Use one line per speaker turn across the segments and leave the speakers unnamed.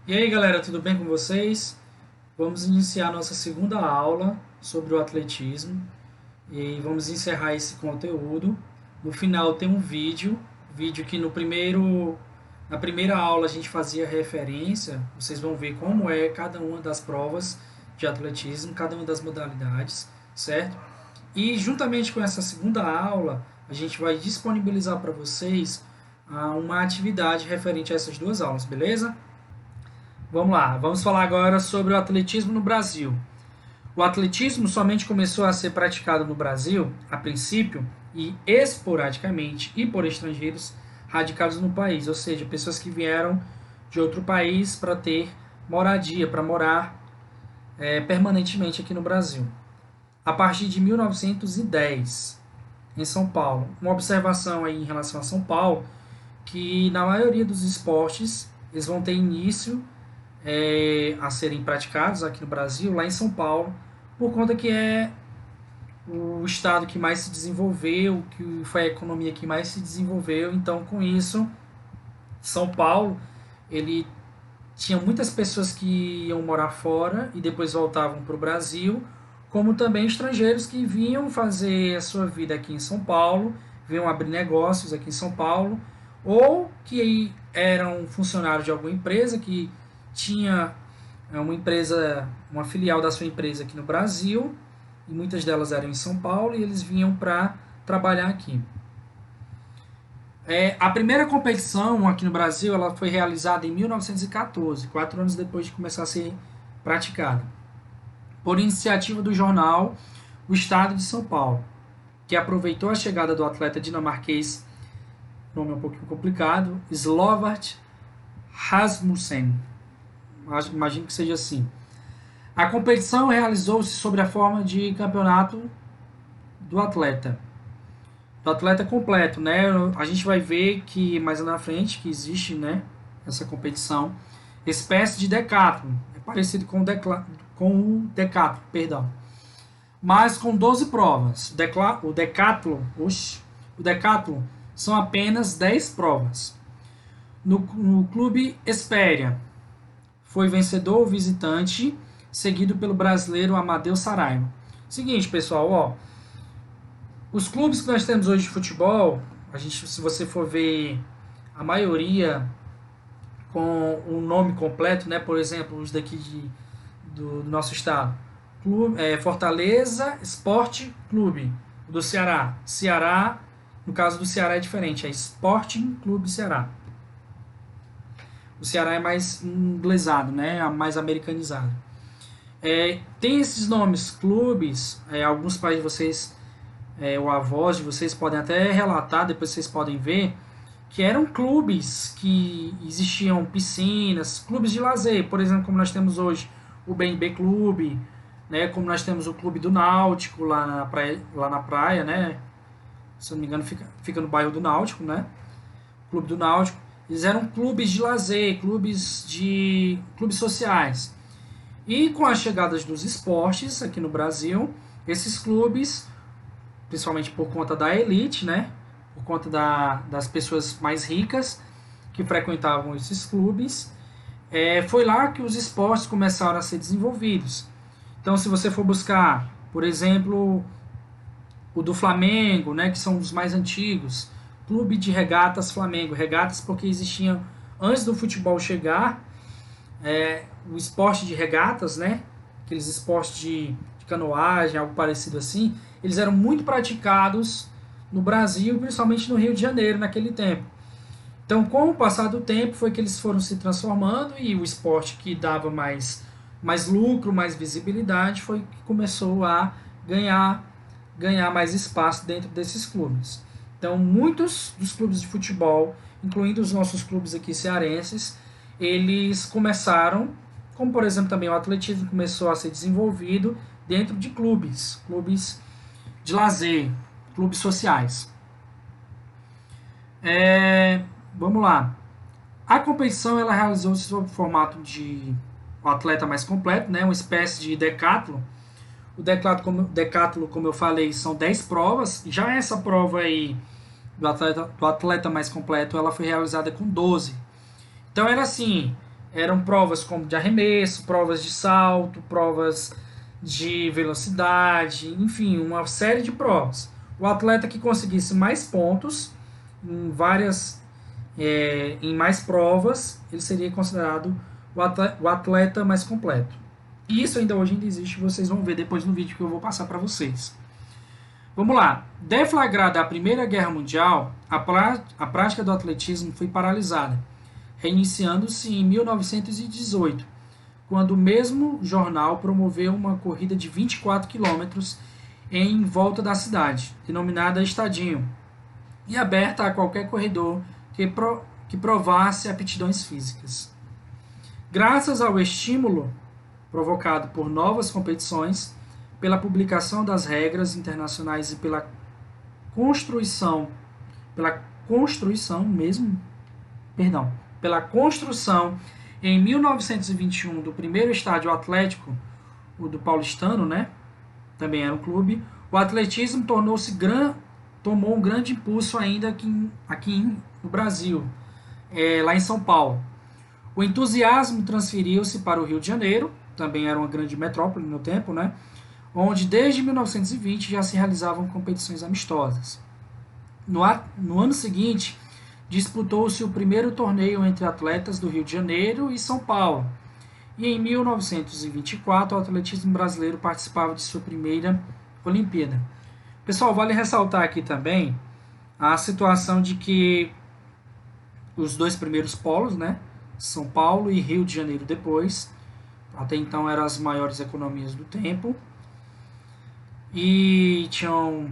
E aí, galera, tudo bem com vocês? Vamos iniciar nossa segunda aula sobre o atletismo e vamos encerrar esse conteúdo. No final tem um vídeo que na primeira aula a gente fazia referência. Vocês vão ver como é cada uma das provas de atletismo, cada uma das modalidades, certo? E juntamente com essa segunda aula, a gente vai disponibilizar para vocês uma atividade referente a essas duas aulas, beleza? Vamos lá, vamos falar agora sobre o atletismo no Brasil. O atletismo somente começou a ser praticado no Brasil, a princípio, e esporadicamente, e por estrangeiros radicados no país, ou seja, pessoas que vieram de outro país para ter moradia, para morar permanentemente aqui no Brasil. A partir de 1910, em São Paulo. Uma observação aí em relação a São Paulo, que na maioria dos esportes eles vão ter início a serem praticados aqui no Brasil, lá em São Paulo, por conta que é o estado que mais se desenvolveu, que foi a economia que mais se desenvolveu. Então, com isso, São Paulo, ele tinha muitas pessoas que iam morar fora e depois voltavam para o Brasil, como também estrangeiros que vinham fazer a sua vida aqui em São Paulo, vinham abrir negócios aqui em São Paulo, ou que eram funcionários de alguma empresa que tinha uma empresa, uma filial da sua empresa aqui no Brasil, e muitas delas eram em São Paulo, e eles vinham para trabalhar aqui. A primeira competição aqui no Brasil ela foi realizada em 1914, 4 anos depois de começar a ser praticada, por iniciativa do jornal O Estado de São Paulo, que aproveitou a chegada do atleta dinamarquês, nome é um pouquinho complicado, Slovart Rasmussen, imagino que seja assim. A competição realizou-se sob a forma de campeonato do atleta completo, né? A gente vai ver que mais na frente que existe, né, essa competição, espécie de decathlon, é parecido com o decathlon, perdão, mas com 12 provas. O decathlon são apenas 10 provas. No clube Espéria foi vencedor o visitante, seguido pelo brasileiro Amadeu Saraiva. Seguinte, pessoal, ó, os clubes que nós temos hoje de futebol, se você for ver a maioria com o nome completo, né? Por exemplo, os daqui do nosso estado, Fortaleza Esporte Clube, do Ceará. Ceará, no caso do Ceará é diferente, é Sporting Clube Ceará. O Ceará é mais inglesado, né? Mais americanizado. Tem esses nomes, clubes, alguns pais de vocês, ou avós de vocês podem até relatar, depois vocês podem ver, que eram clubes que existiam piscinas, clubes de lazer, por exemplo, como nós temos hoje o BNB Clube, né? Como nós temos o Clube do Náutico lá na praia, né? Se eu não me engano, fica no bairro do Náutico, né? Clube do Náutico. Eles eram clubes de lazer, clubes sociais. E com as chegadas dos esportes aqui no Brasil, esses clubes, principalmente por conta da elite, né? Por conta das pessoas mais ricas que frequentavam esses clubes, foi lá que os esportes começaram a ser desenvolvidos. Então, se você for buscar, por exemplo, o do Flamengo, né, que são os mais antigos, Clube de Regatas Flamengo, regatas porque existiam antes do futebol chegar, o esporte de regatas, né, aqueles esportes de canoagem, algo parecido assim, eles eram muito praticados no Brasil, principalmente no Rio de Janeiro naquele tempo. Então, com o passar do tempo, foi que eles foram se transformando e o esporte que dava mais lucro, mais visibilidade, foi que começou a ganhar mais espaço dentro desses clubes. Então, muitos dos clubes de futebol, incluindo os nossos clubes aqui cearenses, eles começaram, como por exemplo também o atletismo começou a ser desenvolvido dentro de clubes de lazer, clubes sociais. Vamos lá. A competição ela realizou-se sob o formato de o atleta mais completo, né, uma espécie de decathlon. O decathlon, como eu falei, são 10 provas. Já essa prova aí do atleta mais completo, ela foi realizada com 12. Então era assim, Eram provas como de arremesso, provas de salto, provas de velocidade, enfim, uma série de provas. O atleta que conseguisse mais pontos em mais provas, ele seria considerado o atleta mais completo. E isso hoje ainda existe, vocês vão ver depois no vídeo que eu vou passar para vocês. Vamos lá. Deflagrada a Primeira Guerra Mundial, a prática do atletismo foi paralisada, reiniciando-se em 1918, quando o mesmo jornal promoveu uma corrida de 24 quilômetros em volta da cidade, denominada Estadinho, e aberta a qualquer corredor que provasse aptidões físicas. Graças ao estímulo provocado por novas competições, pela publicação das regras internacionais e pela construção em 1921 do primeiro estádio atlético, o do Paulistano, né? Também era um clube. O atletismo tomou um grande impulso ainda aqui no Brasil, lá em São Paulo. O entusiasmo transferiu-se para o Rio de Janeiro, também era uma grande metrópole no tempo, né? Onde desde 1920 já se realizavam competições amistosas. No ano seguinte, disputou-se o primeiro torneio entre atletas do Rio de Janeiro e São Paulo. E em 1924, o atletismo brasileiro participava de sua primeira Olimpíada. Pessoal, vale ressaltar aqui também a situação de que os dois primeiros polos, né, São Paulo e Rio de Janeiro depois, até então eram as maiores economias do tempo, e tinham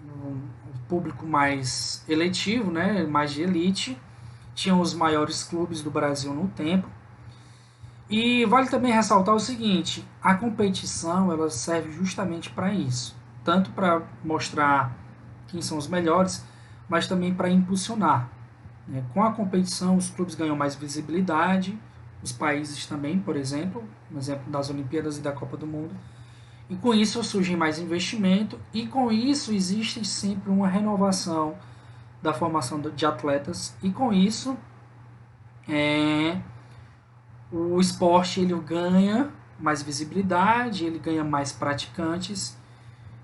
um público mais eletivo, né, mais de elite, tinham os maiores clubes do Brasil no tempo. E vale também ressaltar o seguinte, a competição ela serve justamente para isso, tanto para mostrar quem são os melhores, mas também para impulsionar. Né? Com a competição, os clubes ganham mais visibilidade, os países também, por exemplo, no exemplo das Olimpíadas e da Copa do Mundo, e com isso surge mais investimento e com isso existe sempre uma renovação da formação de atletas e com isso o esporte ele ganha mais visibilidade, ele ganha mais praticantes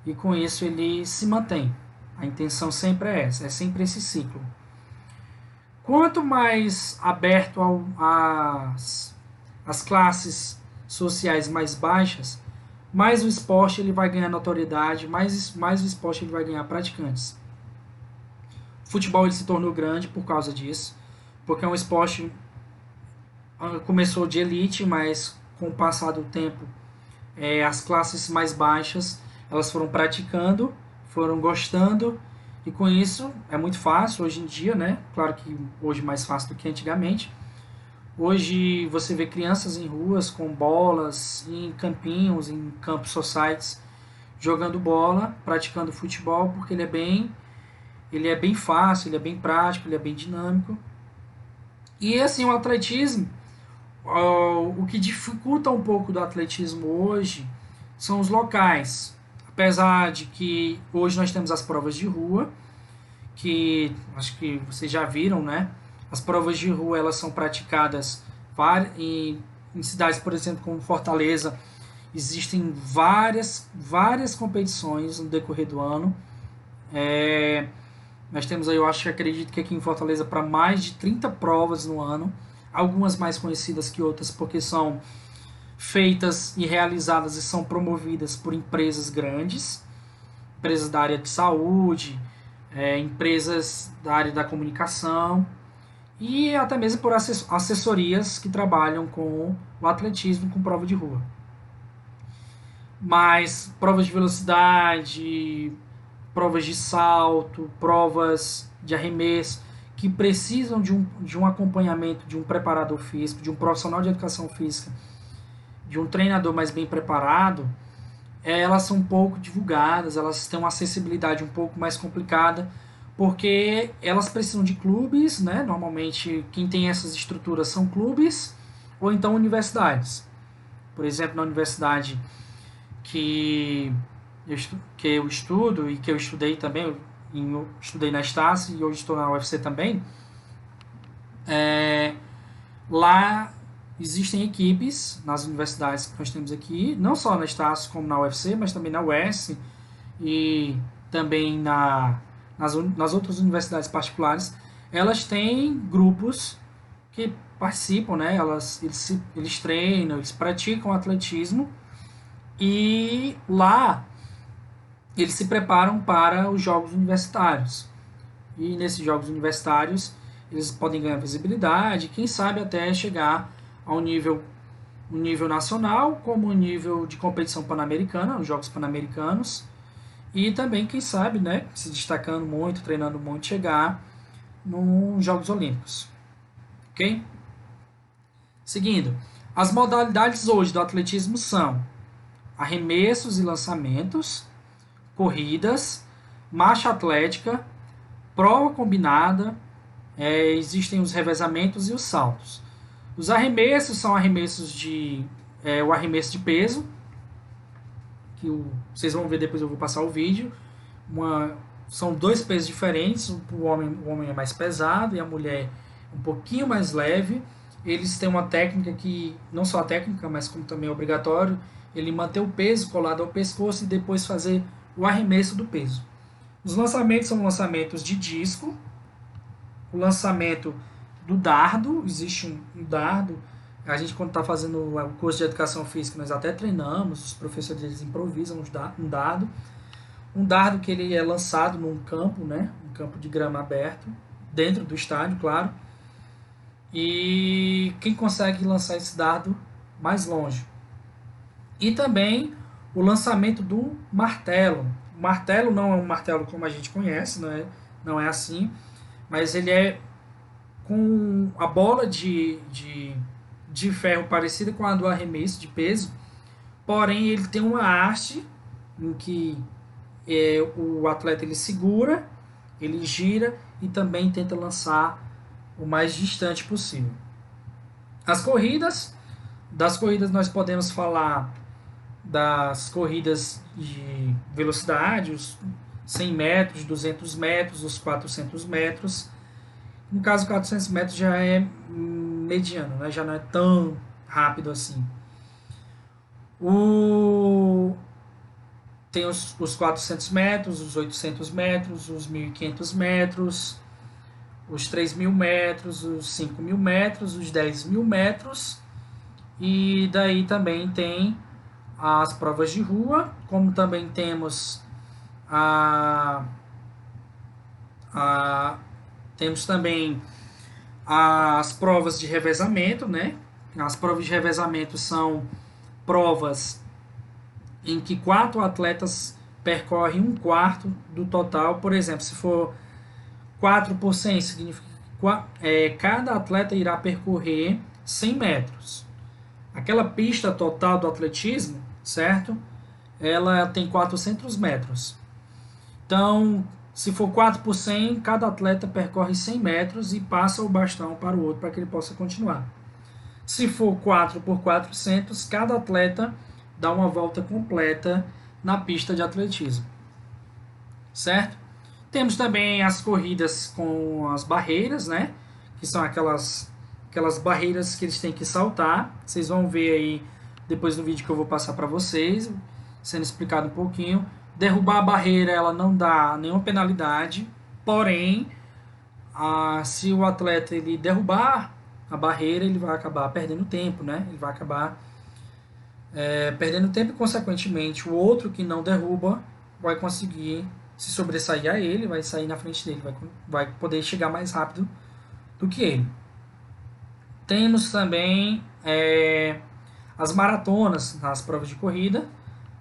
e com isso ele se mantém. A intenção sempre é essa, é sempre esse ciclo. Quanto mais aberto às classes sociais mais baixas, mais o esporte ele vai ganhar notoriedade, mais o esporte ele vai ganhar praticantes. O futebol ele se tornou grande por causa disso, porque é um esporte começou de elite, mas com o passar do tempo as classes mais baixas elas foram praticando, foram gostando e com isso é muito fácil hoje em dia, né? Claro que hoje mais fácil do que antigamente. Hoje você vê crianças em ruas com bolas, em campinhos, em campos societies, jogando bola, praticando futebol, porque ele é bem fácil, ele é bem prático, ele é bem dinâmico. E assim, o atletismo, o que dificulta um pouco do atletismo hoje são os locais. Apesar de que hoje nós temos as provas de rua, que acho que vocês já viram, né? As provas de rua elas são praticadas em cidades, por exemplo, como Fortaleza. Existem várias competições no decorrer do ano. Nós temos aí, acredito que aqui em Fortaleza, para mais de 30 provas no ano. Algumas mais conhecidas que outras, porque são feitas e realizadas e são promovidas por empresas grandes, empresas da área de saúde, empresas da área da comunicação e até mesmo por assessorias que trabalham com o atletismo, com prova de rua. Mas provas de velocidade, provas de salto, provas de arremesso, que precisam de um acompanhamento de um preparador físico, de um profissional de educação física, de um treinador mais bem preparado, elas são um pouco divulgadas, elas têm uma acessibilidade um pouco mais complicada, porque elas precisam de clubes, né? Normalmente quem tem essas estruturas são clubes ou então universidades. Por exemplo, na universidade que eu estudo e que eu estudei também, eu estudei na Estácio e hoje estou na UFC também, lá existem equipes nas universidades que nós temos aqui, não só na Estácio como na UFC, mas também na UES e também nas outras universidades particulares. Elas têm grupos que participam, né? Eles treinam, eles praticam atletismo e lá eles se preparam para os jogos universitários. E nesses jogos universitários eles podem ganhar visibilidade, quem sabe até chegar ao um nível nacional, como um nível de competição pan-americana, os Jogos Pan-Americanos, e também, quem sabe, né, se destacando muito, treinando muito, chegar nos Jogos Olímpicos. Ok? Seguindo, as modalidades hoje do atletismo são arremessos e lançamentos, corridas, marcha atlética, prova combinada, existem os revezamentos e os saltos. Os arremessos são o arremesso de peso, que vocês vão ver depois, eu vou passar o vídeo. São dois pesos diferentes, o homem é mais pesado e a mulher um pouquinho mais leve. Eles têm uma técnica que, não só a técnica, mas como também é obrigatório, ele manter o peso colado ao pescoço e depois fazer o arremesso do peso. Os lançamentos são lançamentos de disco, o lançamento do dardo, existe um dardo. A gente, quando está fazendo o curso de educação física, nós até treinamos, os professores eles improvisam um dardo. Um dardo que ele é lançado num campo, né? Um campo de grama aberto, dentro do estádio, claro. E quem consegue lançar esse dardo mais longe. E também o lançamento do martelo. O martelo não é um martelo como a gente conhece, não é assim, mas ele é com a bola de ferro parecida com a do arremesso de peso, porém ele tem uma haste em que o atleta ele segura, ele gira e também tenta lançar o mais distante possível. Das corridas nós podemos falar das corridas de velocidade, os 100 metros, 200 metros, os 400 metros. No caso, 400 metros já é mediano, né? Já não é tão rápido assim. Tem os 400 metros, os 800 metros, os 1.500 metros, os 3.000 metros, os 5.000 metros, os 10.000 metros. E daí também tem as provas de rua, como também temos temos também as provas de revezamento, né? As provas de revezamento são provas em que 4 atletas percorrem 1/4 do total. Por exemplo, se for 4 por 100, significa que cada atleta irá percorrer 100 metros. Aquela pista total do atletismo, certo? Ela tem 400 metros. Então, se for 4 por 100, cada atleta percorre 100 metros e passa o bastão para o outro para que ele possa continuar. Se for 4 por 400, cada atleta dá uma volta completa na pista de atletismo. Certo? Temos também as corridas com as barreiras, né? Que são aquelas barreiras que eles têm que saltar. Vocês vão ver aí depois do vídeo que eu vou passar para vocês, sendo explicado um pouquinho. Derrubar a barreira, ela não dá nenhuma penalidade, porém, se o atleta ele derrubar a barreira, ele vai acabar perdendo tempo, né? Ele vai acabar perdendo tempo e, consequentemente, o outro que não derruba vai conseguir se sobressair a ele, vai sair na frente dele, vai poder chegar mais rápido do que ele. Temos também as maratonas nas provas de corrida.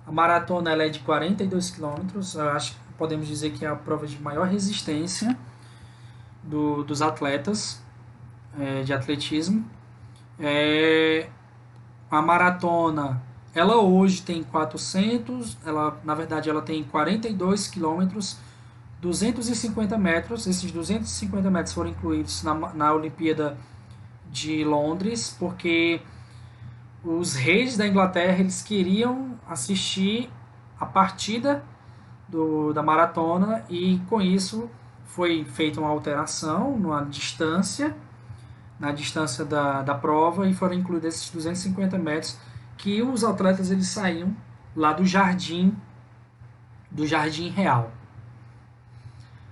A maratona ela é de 42 km, eu acho que podemos dizer que é a prova de maior resistência dos atletas de atletismo. A maratona, ela hoje tem 400, na verdade ela tem 42 km, 250 metros. Esses 250 metros foram incluídos na Olimpíada de Londres, porque os reis da Inglaterra eles queriam assistir a partida da maratona e com isso foi feita uma alteração na distância na distância da prova e foram incluídos esses 250 metros que os atletas eles saíam lá do jardim real.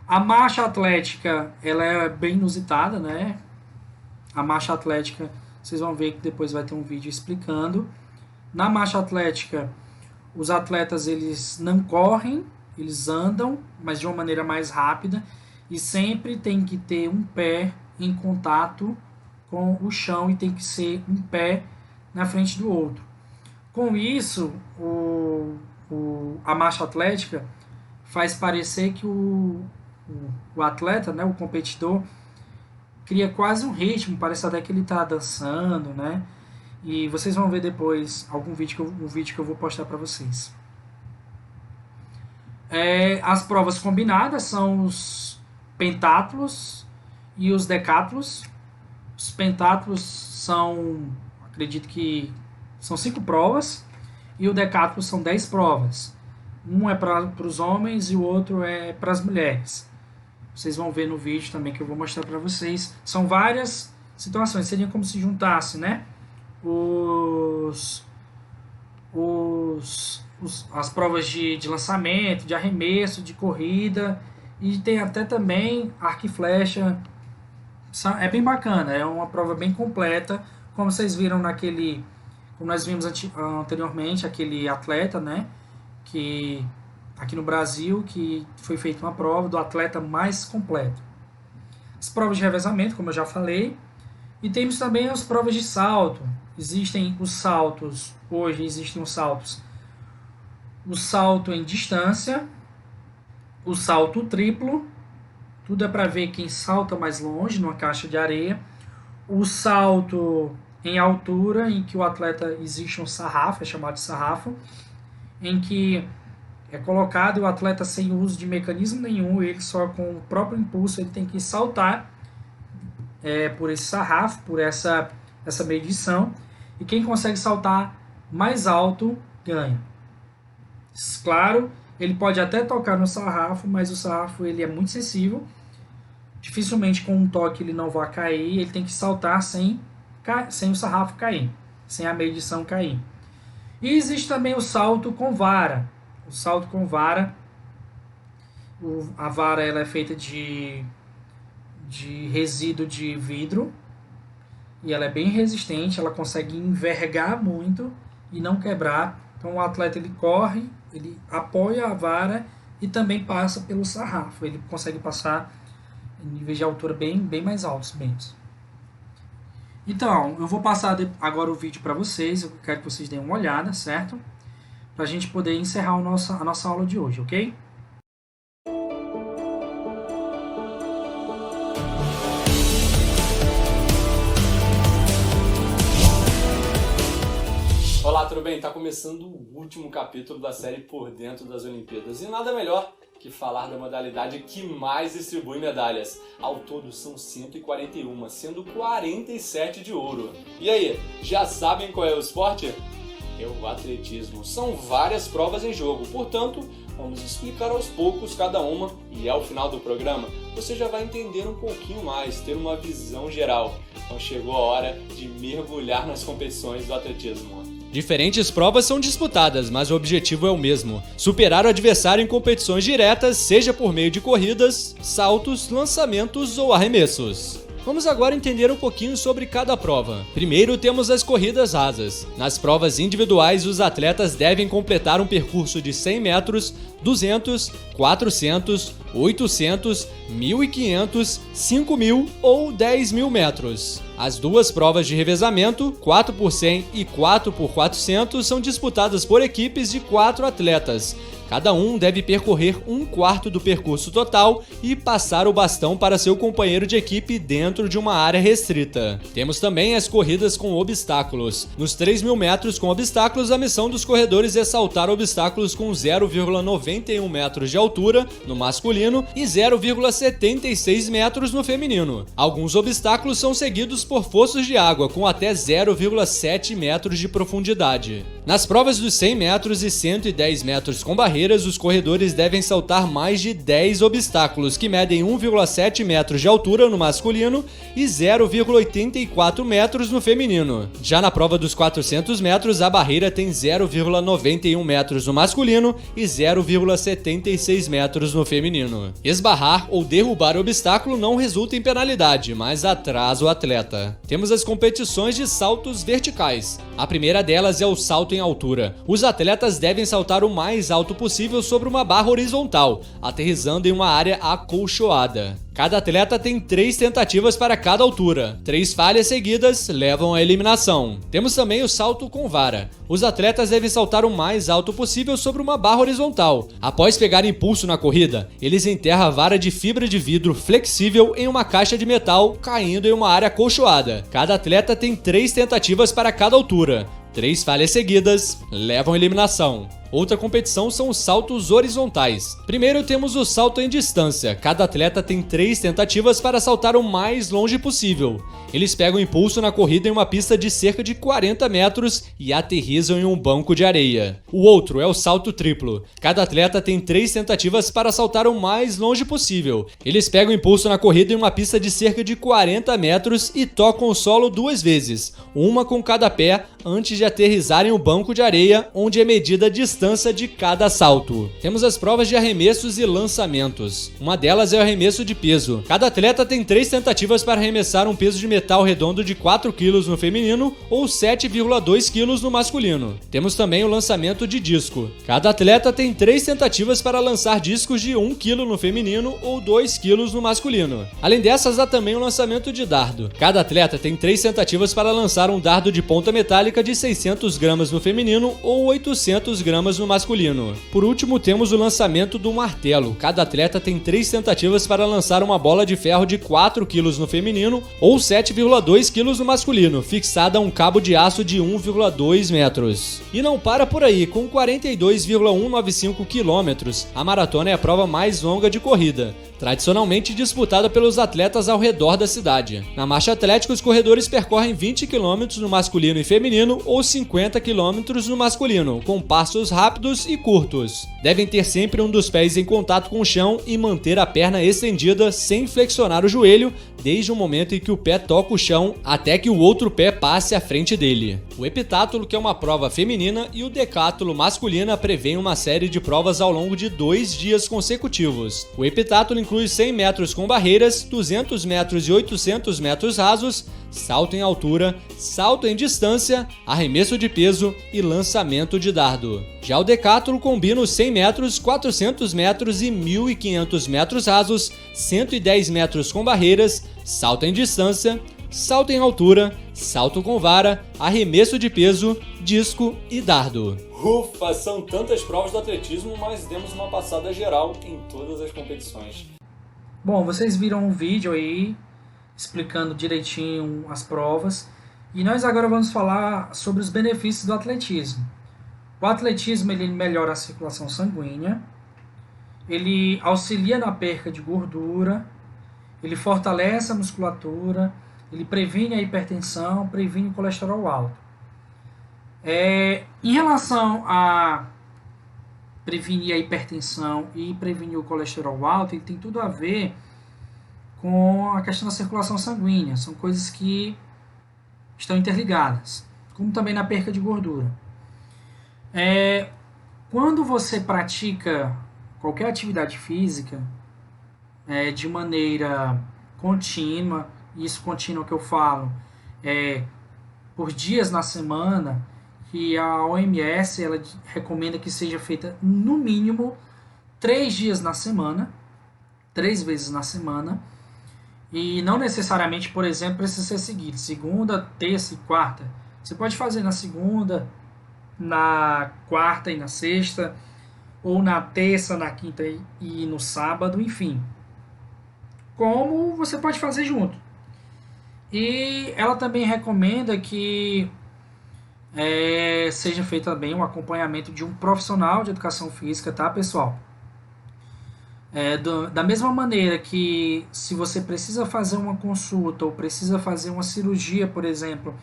A marcha atlética, ela é bem inusitada, né? A marcha atlética, vocês vão ver que depois vai ter um vídeo explicando. Na marcha atlética, os atletas eles não correm, eles andam, mas de uma maneira mais rápida e sempre tem que ter um pé em contato com o chão e tem que ser um pé na frente do outro. Com isso, a marcha atlética faz parecer que o atleta, né, o competidor, cria quase um ritmo, parece até que ele está dançando, né? E vocês vão ver depois um vídeo que eu vou postar para vocês. As provas combinadas são os pentátulos e os decátulos. Os pentátulos são, acredito que são 5 provas, e o decátulo são 10 provas. Um é para os homens e o outro é para as mulheres. Vocês vão ver no vídeo também que eu vou mostrar para vocês. São várias situações, seria como se juntasse, né? As provas de lançamento, de arremesso, de corrida, e tem até também arco e flecha. É bem bacana, é uma prova bem completa, como vocês viram como nós vimos anteriormente, aquele atleta, né, que aqui no Brasil, que foi feita uma prova do atleta mais completo. As provas de revezamento, como eu já falei, e temos também as provas de salto. Existem os saltos, hoje existem os saltos, o salto em distância, o salto triplo, tudo é para ver quem salta mais longe numa caixa de areia, o salto em altura, em que o atleta existe um sarrafo, é chamado de sarrafo, em que é colocado o atleta sem uso de mecanismo nenhum, ele só com o próprio impulso ele tem que saltar por esse sarrafo, por essa medição, e quem consegue saltar mais alto ganha. Claro, ele pode até tocar no sarrafo, mas o sarrafo ele é muito sensível, dificilmente com um toque ele não vai cair, ele tem que saltar sem o sarrafo cair, sem a medição cair. E existe também o salto com vara. O salto com vara, a vara ela é feita de resíduo de vidro e ela é bem resistente, ela consegue envergar muito e não quebrar. Então o atleta ele corre, ele apoia a vara e também passa pelo sarrafo, ele consegue passar em níveis de altura bem mais altos mesmo. Então, eu vou passar agora o vídeo para vocês, eu quero que vocês deem uma olhada, certo? Para a gente poder encerrar a nossa aula de hoje, ok?
Olá, tudo bem? Está começando o último capítulo da série Por Dentro das Olimpíadas. E nada melhor que falar da modalidade que mais distribui medalhas. Ao todo são 141, sendo 47 de ouro. E aí, já sabem qual é o esporte? É o atletismo. São várias provas em jogo, portanto, vamos explicar aos poucos cada uma e ao final do programa você já vai entender um pouquinho mais, ter uma visão geral. Então chegou a hora de mergulhar nas competições do atletismo.
Diferentes provas são disputadas, mas o objetivo é o mesmo: superar o adversário em competições diretas, seja por meio de corridas, saltos, lançamentos ou arremessos. Vamos agora entender um pouquinho sobre cada prova. Primeiro temos as corridas rasas. Nas provas individuais, os atletas devem completar um percurso de 100 metros, 200, 400, 800, 1.500, 5.000 ou 10.000 metros. As duas provas de revezamento, 4 por 100 e 4 por 400, são disputadas por equipes de 4 atletas. Cada um deve percorrer 1/4 do percurso total e passar o bastão para seu companheiro de equipe dentro de uma área restrita. Temos também as corridas com obstáculos. Nos 3.000 metros com obstáculos, a missão dos corredores é saltar obstáculos com 0,91 metros de altura no masculino e 0,76 metros no feminino. Alguns obstáculos são seguidos por poços de água com até 0,7 metros de profundidade. Nas provas dos 100 metros e 110 metros com barreiras, os corredores devem saltar mais de 10 obstáculos, que medem 1,7 metros de altura no masculino e 0,84 metros no feminino. Já na prova dos 400 metros, a barreira tem 0,91 metros no masculino e 0,76 metros no feminino. Esbarrar ou derrubar o obstáculo não resulta em penalidade, mas atrasa o atleta. Temos as competições de saltos verticais. A primeira delas é o salto em altura. Os atletas devem saltar o mais alto possível sobre uma barra horizontal, aterrissando em uma área acolchoada. Cada atleta tem 3 tentativas para cada altura. 3 falhas seguidas levam à eliminação. Temos também o salto com vara. Os atletas devem saltar o mais alto possível sobre uma barra horizontal. Após pegar impulso na corrida, eles enterram a vara de fibra de vidro flexível em uma caixa de metal, caindo em uma área acolchoada. Cada atleta tem 3 tentativas para cada altura. 3 falhas seguidas levam à eliminação. Outra competição são os saltos horizontais. Primeiro temos o salto em distância. Cada atleta tem 3 tentativas para saltar o mais longe possível. Eles pegam impulso na corrida em uma pista de cerca de 40 metros e aterrissam em um banco de areia. O outro é o salto triplo. Cada atleta tem 3 tentativas para saltar o mais longe possível. Eles pegam impulso na corrida em uma pista de cerca de 40 metros e tocam o solo 2 vezes, uma com cada pé, antes de aterrissarem o banco de areia, onde é medida a distância de cada salto. Temos as provas de arremessos e lançamentos. Uma delas é o arremesso de peso. Cada atleta tem 3 tentativas para arremessar um peso de metal redondo de 4 kg no feminino ou 7,2 kg no masculino. Temos também o lançamento de disco. Cada atleta tem 3 tentativas para lançar discos de 1 kg no feminino ou 2 kg no masculino. Além dessas, há também o lançamento de dardo. Cada atleta tem 3 tentativas para lançar um dardo de ponta metálica de 600 gramas no feminino ou 800 gramas no masculino. Por último, temos o lançamento do martelo. Cada atleta tem 3 tentativas para lançar uma bola de ferro de 4 kg no feminino ou 7,2 kg no masculino, fixada a um cabo de aço de 1,2 metros. E não para por aí, com 42,195 km, a maratona é a prova mais longa de corrida, tradicionalmente disputada pelos atletas ao redor da cidade. Na marcha atlética, os corredores percorrem 20 km no masculino e feminino ou 50 km no masculino, com passos rápidos e curtos. Devem ter sempre um dos pés em contato com o chão e manter a perna estendida sem flexionar o joelho, desde o momento em que o pé toca o chão até que o outro pé passe à frente dele. O heptátulo, que é uma prova feminina, e o decátulo masculina prevêem uma série de provas ao longo de 2 dias consecutivos. O heptátulo inclui 100 metros com barreiras, 200 metros e 800 metros rasos, salto em altura, salto em distância, arremesso de peso e lançamento de dardo. Já o decátulo combina os 100 metros, 400 metros e 1.500 metros rasos, 110 metros com barreiras, salto em distância, salto em altura, salto com vara, arremesso de peso, disco e dardo.
Ufa, são tantas provas do atletismo, mas demos uma passada geral em todas as competições.
Bom, vocês viram um vídeo aí explicando direitinho as provas e nós agora vamos falar sobre os benefícios do atletismo. O atletismo ele melhora a circulação sanguínea, ele auxilia na perca de gordura, ele fortalece a musculatura, ele previne a hipertensão, previne o colesterol alto. Em relação a prevenir a hipertensão e prevenir o colesterol alto, ele tem tudo a ver com a questão da circulação sanguínea. São coisas que estão interligadas, como também na perca de gordura. Quando você pratica qualquer atividade física de maneira contínua, isso contínua que eu falo por dias na semana, que a OMS ela recomenda que seja feita no mínimo 3 dias na semana, 3 vezes na semana, e não necessariamente, por exemplo, precisa ser seguido, segunda, terça e quarta. Você pode fazer na segunda, na quarta e na sexta, ou na terça, na quinta e no sábado, enfim. Como você pode fazer junto. E ela também recomenda que seja feito também um acompanhamento de um profissional de educação física, tá, pessoal? Da mesma maneira que se você precisa fazer uma consulta ou precisa fazer uma cirurgia, por exemplo,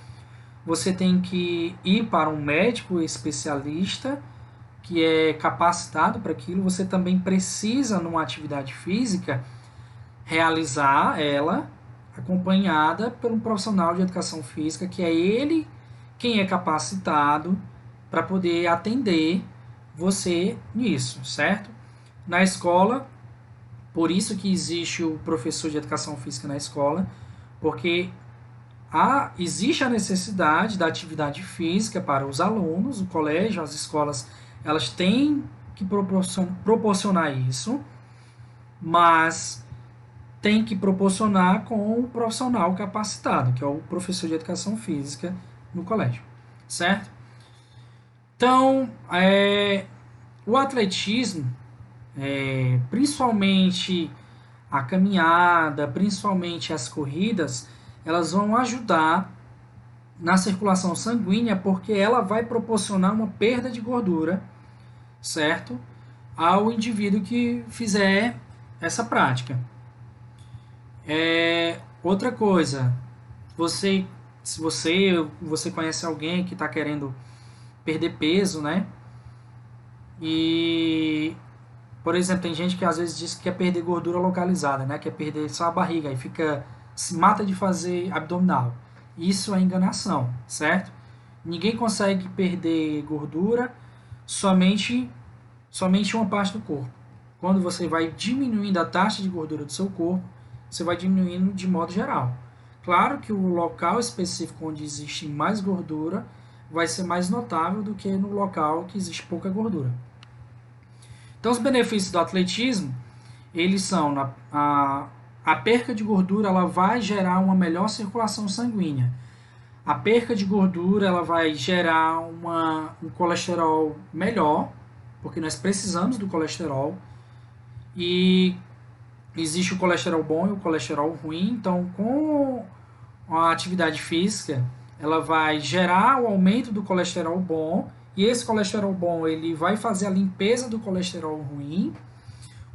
você tem que ir para um médico especialista que é capacitado para aquilo. Você também precisa, numa atividade física, realizar ela acompanhada por um profissional de educação física, que é ele quem é capacitado para poder atender você nisso, certo? Na escola, por isso que existe o professor de educação física na escola, porque existe a necessidade da atividade física para os alunos, o colégio, as escolas, elas têm que proporcionar isso, mas tem que proporcionar com o profissional capacitado, que é o professor de educação física no colégio, certo? Então, o atletismo, principalmente a caminhada, principalmente as corridas, elas vão ajudar na circulação sanguínea, porque ela vai proporcionar uma perda de gordura, certo? Ao indivíduo que fizer essa prática. Outra coisa, se você conhece alguém que está querendo perder peso, né? E, por exemplo, tem gente que às vezes diz que quer perder gordura localizada, né? Quer perder só a barriga e se mata de fazer abdominal. Isso é enganação, certo? Ninguém consegue perder gordura somente uma parte do corpo. Quando você vai diminuindo a taxa de gordura do seu corpo, você vai diminuindo de modo geral. Claro que o local específico onde existe mais gordura vai ser mais notável do que no local que existe pouca gordura. Então, os benefícios do atletismo, eles são a perca de gordura, ela vai gerar uma melhor circulação sanguínea. A perca de gordura, ela vai gerar um colesterol melhor, porque nós precisamos do colesterol. E existe o colesterol bom e o colesterol ruim. Então, com a atividade física, ela vai gerar o aumento do colesterol bom, e esse colesterol bom ele vai fazer a limpeza do colesterol ruim.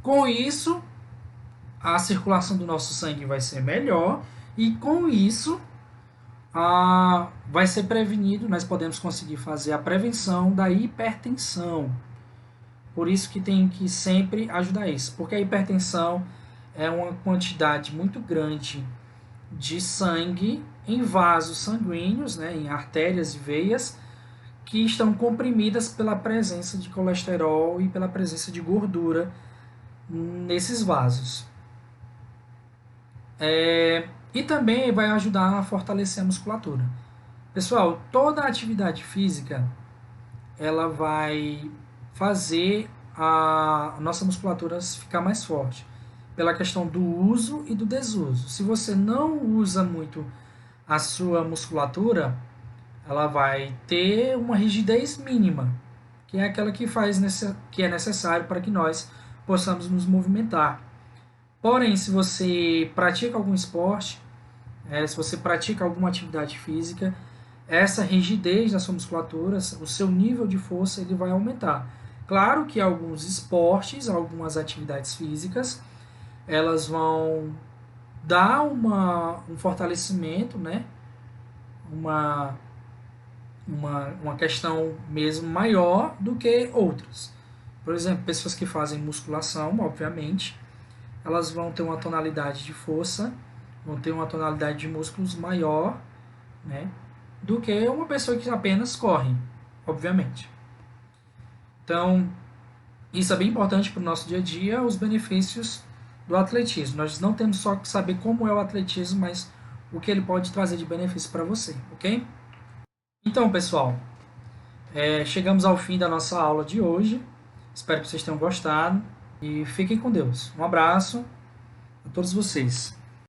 Com isso, a circulação do nosso sangue vai ser melhor, e com isso vai ser prevenido, nós podemos conseguir fazer a prevenção da hipertensão. Por isso que tem que sempre ajudar isso, porque a hipertensão é uma quantidade muito grande de sangue em vasos sanguíneos, né, em artérias e veias, que estão comprimidas pela presença de colesterol e pela presença de gordura nesses vasos. E também vai ajudar a fortalecer a musculatura. Pessoal, toda atividade física ela vai fazer a nossa musculatura ficar mais forte, pela questão do uso e do desuso. Se você não usa muito a sua musculatura, ela vai ter uma rigidez mínima, que é aquela que é necessário para que nós possamos nos movimentar. Porém, se você pratica algum esporte, se você pratica alguma atividade física, essa rigidez da sua musculatura, o seu nível de força, ele vai aumentar. Claro que alguns esportes, algumas atividades físicas, elas vão dar um fortalecimento, né? Uma questão mesmo maior do que outras. Por exemplo, pessoas que fazem musculação, obviamente, elas vão ter uma tonalidade de força, vão ter uma tonalidade de músculos maior, né, do que uma pessoa que apenas corre, obviamente. Então, isso é bem importante para o nosso dia a dia, os benefícios do atletismo. Nós não temos só que saber como é o atletismo, mas o que ele pode trazer de benefício para você, ok? Então, pessoal, chegamos ao fim da nossa aula de hoje. Espero que vocês tenham gostado e fiquem com Deus. Um abraço a todos vocês.